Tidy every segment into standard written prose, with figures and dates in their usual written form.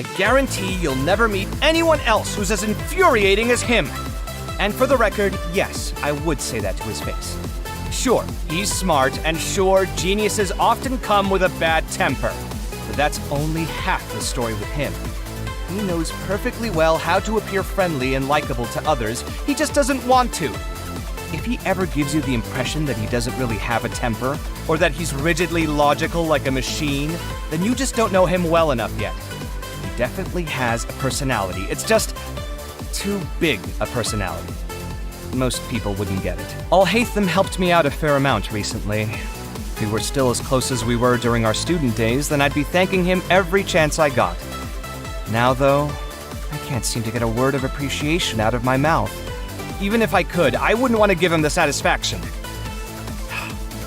I guarantee you'll never meet anyone else who's as infuriating as him. And for the record, yes, I would say that to his face. Sure, he's smart, and sure, geniuses often come with a bad temper. But that's only half the story with him. He knows perfectly well how to appear friendly and likable to others, he just doesn't want to. If he ever gives you the impression that he doesn't really have a temper, or that he's rigidly logical like a machine, then you just don't know him well enough yet. He definitely has a personality. It's just too big a personality. Most people wouldn't get it. ALHAITHAM helped me out a fair amount recently. If we were still as close as we were during our student days, then I'd be thanking him every chance I got. Now, though, I can't seem to get a word of appreciation out of my mouth. Even if I could, I wouldn't want to give him the satisfaction.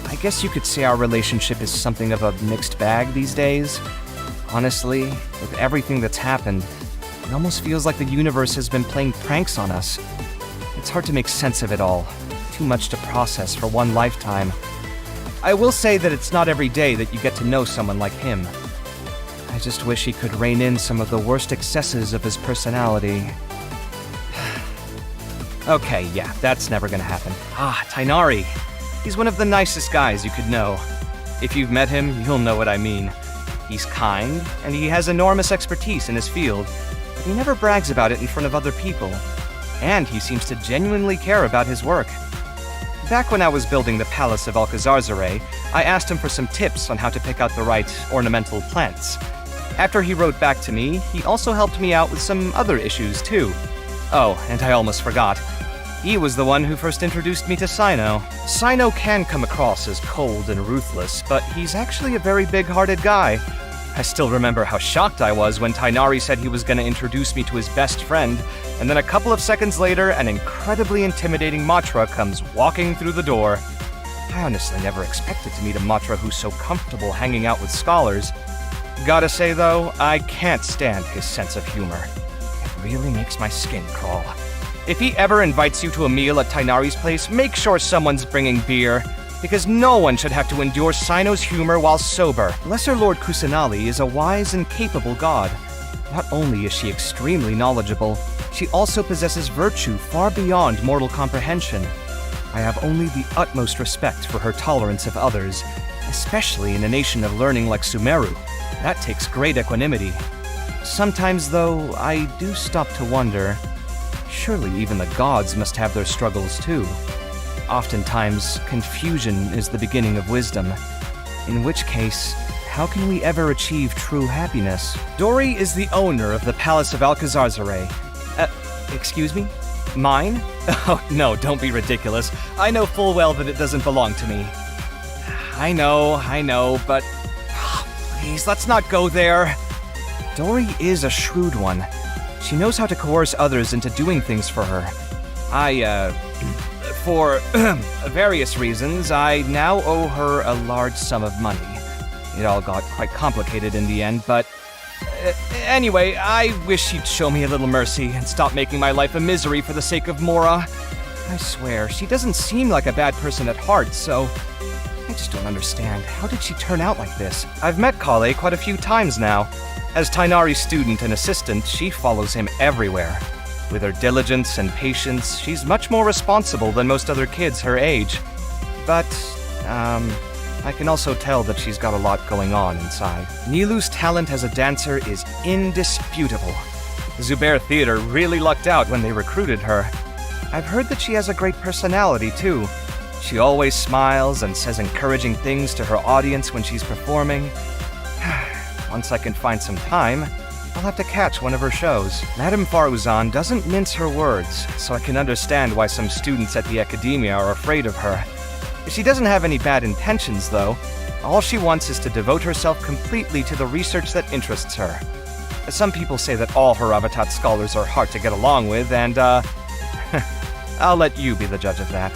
I guess you could say our relationship is something of a mixed bag these days. Honestly, with everything that's happened, it almost feels like the universe has been playing pranks on us. It's hard to make sense of it all. Too much to process for one lifetime. I will say that it's not every day that you get to know someone like him. I just wish he could rein in some of the worst excesses of his personality. Okay, yeah, that's never gonna happen. TIGHNARI. He's one of the nicest guys you could know. If you've met him, you'll know what I mean. He's kind, and he has enormous expertise in his field, but he never brags about it in front of other people. And he seems to genuinely care about his work. Back when I was building the Palace of ALHAITHAM, I asked him for some tips on how to pick out the right ornamental plants. After he wrote back to me, he also helped me out with some other issues too. Oh, and I almost forgot. He was the one who first introduced me to Cyno. Cyno can come across as cold and ruthless, but he's actually a very big-hearted guy. I still remember how shocked I was when TIGHNARI said he was going to introduce me to his best friend, and then a couple of seconds later, an incredibly intimidating Matra comes walking through the door. I honestly never expected to meet a Matra who's so comfortable hanging out with scholars. Gotta say though, I can't stand his sense of humor. It really makes my skin crawl. If he ever invites you to a meal at TIGHNARI's place, make sure someone's bringing beer, because no one should have to endure Cyno's humor while sober. Lesser Lord Kusanali is a wise and capable god. Not only is she extremely knowledgeable, she also possesses virtue far beyond mortal comprehension. I have only the utmost respect for her tolerance of others, especially in a nation of learning like Sumeru. That takes great equanimity. Sometimes, though, I do stop to wonder, surely even the gods must have their struggles too. Oftentimes, confusion is the beginning of wisdom. In which case, how can we ever achieve true happiness? Dori is the owner of the Palace of ALHAITHAM. Excuse me? Mine? Oh, no, don't be ridiculous. I know full well that it doesn't belong to me. I know, but... Please, let's not go there. Dori is a shrewd one. She knows how to coerce others into doing things for her. For various reasons, I now owe her a large sum of money. It all got quite complicated in the end, but... anyway, I wish she'd show me a little mercy and stop making my life a misery for the sake of Mora. I swear, she doesn't seem like a bad person at heart, so... I just don't understand. How did she turn out like this? I've met Kaveh quite a few times now. As TIGHNARI's student and assistant, she follows him everywhere. With her diligence and patience, she's much more responsible than most other kids her age. But, I can also tell that she's got a lot going on inside. Nilou's talent as a dancer is indisputable. Zubair Theater really lucked out when they recruited her. I've heard that she has a great personality, too. She always smiles and says encouraging things to her audience when she's performing. Once I can find some time, I'll have to catch one of her shows. Madame Farouzan doesn't mince her words, so I can understand why some students at the academia are afraid of her. She doesn't have any bad intentions, though. All she wants is to devote herself completely to the research that interests her. Some people say that all Haravatat scholars are hard to get along with, and, I'll let you be the judge of that.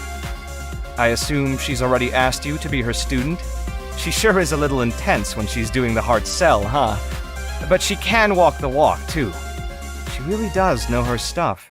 I assume she's already asked you to be her student? She sure is a little intense when she's doing the hard sell, huh? But she can walk the walk, too. She really does know her stuff.